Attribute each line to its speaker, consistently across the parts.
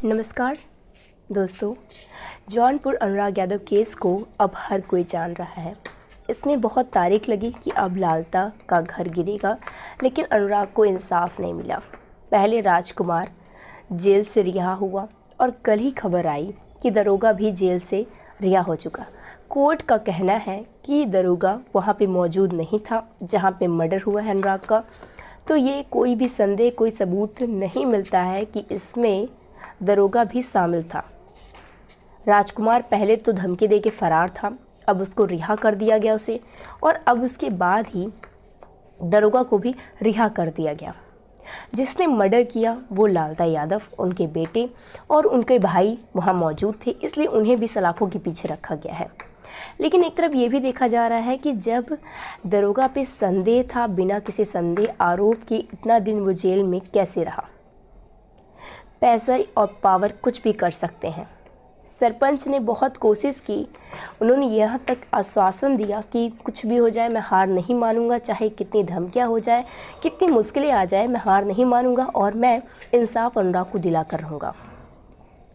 Speaker 1: नमस्कार दोस्तों। जौनपुर अनुराग यादव केस को अब हर कोई जान रहा है। इसमें बहुत तारीख लगी कि अब लालता का घर गिरेगा, लेकिन अनुराग को इंसाफ नहीं मिला। पहले राजकुमार जेल से रिहा हुआ और कल ही खबर आई कि दरोगा भी जेल से रिहा हो चुका। कोर्ट का कहना है कि दरोगा वहाँ पे मौजूद नहीं था जहाँ पे मर्डर हुआ है अनुराग का। तो ये कोई भी संदेह, कोई सबूत नहीं मिलता है कि इसमें दरोगा भी शामिल था। राजकुमार पहले तो धमकी देके फरार था, अब उसको रिहा कर दिया गया उसे, और अब उसके बाद ही दरोगा को भी रिहा कर दिया गया। जिसने मर्डर किया वो लालता यादव, उनके बेटे और उनके भाई वहाँ मौजूद थे, इसलिए उन्हें भी सलाखों के पीछे रखा गया है। लेकिन एक तरफ ये भी देखा जा रहा है कि जब दरोगा पे संदेह था, बिना किसी संदेह आरोप के इतना दिन वो जेल में कैसे रहा। पैसा और पावर कुछ भी कर सकते हैं। सरपंच ने बहुत कोशिश की, उन्होंने यहाँ तक आश्वासन दिया कि कुछ भी हो जाए मैं हार नहीं मानूंगा, चाहे कितनी धमकियाँ हो जाए, कितनी मुश्किलें आ जाए, मैं हार नहीं मानूंगा और मैं इंसाफ अनुराग को दिला कर रहूँगा।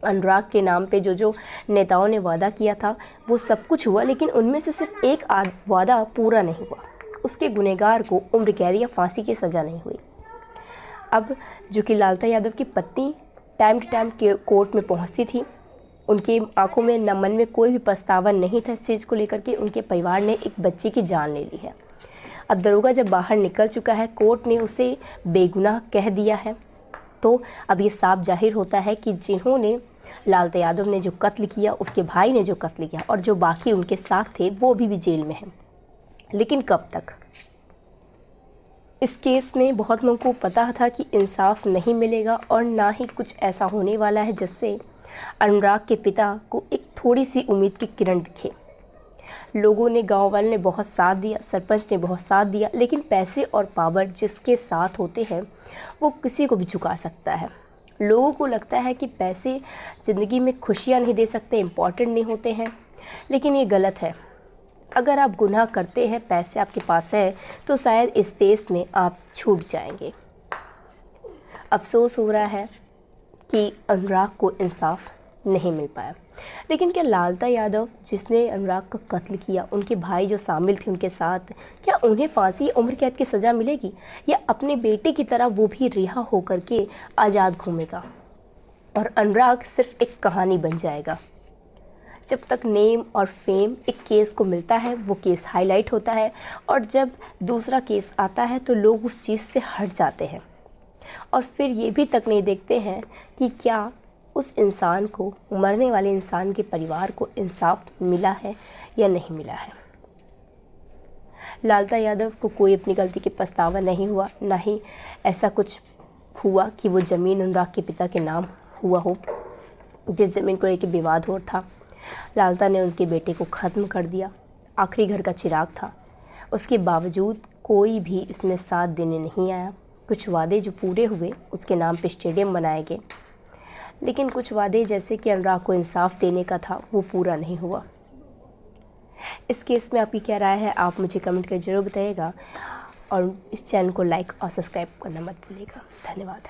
Speaker 1: अनुराग के नाम पे जो नेताओं ने वादा किया था वो सब कुछ हुआ, लेकिन उनमें से सिर्फ एक वादा पूरा नहीं हुआ। उसके गुनहगार को उम्र कैद या फांसी की सज़ा नहीं हुई। अब जो कि लालता यादव की पत्नी टाइम टू टाइम के कोर्ट में पहुंचती थी, उनकी आंखों में न मन में कोई भी पछतावा नहीं था इस चीज़ को लेकर के। उनके परिवार ने एक बच्चे की जान ले ली है। अब दरोगा जब बाहर निकल चुका है, कोर्ट ने उसे बेगुनाह कह दिया है, तो अब ये साफ जाहिर होता है कि जिन्होंने लालता यादव ने जो कत्ल किया, उसके भाई ने जो कत्ल किया और जो बाकी उनके साथ थे वो भी जेल में हैं। लेकिन कब तक? इस केस में बहुत लोगों को पता था कि इंसाफ नहीं मिलेगा और ना ही कुछ ऐसा होने वाला है जिससे अनुराग के पिता को एक थोड़ी सी उम्मीद की किरण दिखे। लोगों ने, गांव वालों ने बहुत साथ दिया, सरपंच ने बहुत साथ दिया, लेकिन पैसे और पावर जिसके साथ होते हैं वो किसी को भी झुका सकता है। लोगों को लगता है कि पैसे ज़िंदगी में खुशियाँ नहीं दे सकते, इम्पॉर्टेंट नहीं होते हैं, लेकिन ये गलत है। अगर आप गुनाह करते हैं, पैसे आपके पास है, तो शायद इस देश में आप छूट जाएंगे। अफसोस हो रहा है कि अनुराग को इंसाफ नहीं मिल पाया। लेकिन क्या लालता यादव जिसने अनुराग का कत्ल किया, उनके भाई जो शामिल थे उनके साथ, क्या उन्हें फांसी उम्र कैद की सज़ा मिलेगी या अपने बेटे की तरह वो भी रिहा होकर के आज़ाद घूमेगा और अनुराग सिर्फ एक कहानी बन जाएगा? जब तक नेम और फेम एक केस को मिलता है वो केस हाईलाइट होता है, और जब दूसरा केस आता है तो लोग उस चीज़ से हट जाते हैं और फिर ये भी तक नहीं देखते हैं कि क्या उस इंसान को, मरने वाले इंसान के परिवार को इंसाफ मिला है या नहीं मिला है। लालता यादव को कोई अपनी गलती के पछतावा नहीं हुआ, ना ही ऐसा कुछ हुआ कि वो ज़मीन अनुराग के पिता के नाम हुआ हो। जिस ज़मीन को लेकर विवाद हो था, लालता ने उनके बेटे को ख़त्म कर दिया। आखिरी घर का चिराग था, उसके बावजूद कोई भी इसमें साथ देने नहीं आया। कुछ वादे जो पूरे हुए, उसके नाम पे स्टेडियम बनाए गए, लेकिन कुछ वादे जैसे कि अनुराग को इंसाफ देने का था वो पूरा नहीं हुआ। इस केस में आपकी क्या राय है, आप मुझे कमेंट कर ज़रूर बताइएगा और इस चैनल को लाइक और सब्सक्राइब करना मत भूलिएगा। धन्यवाद।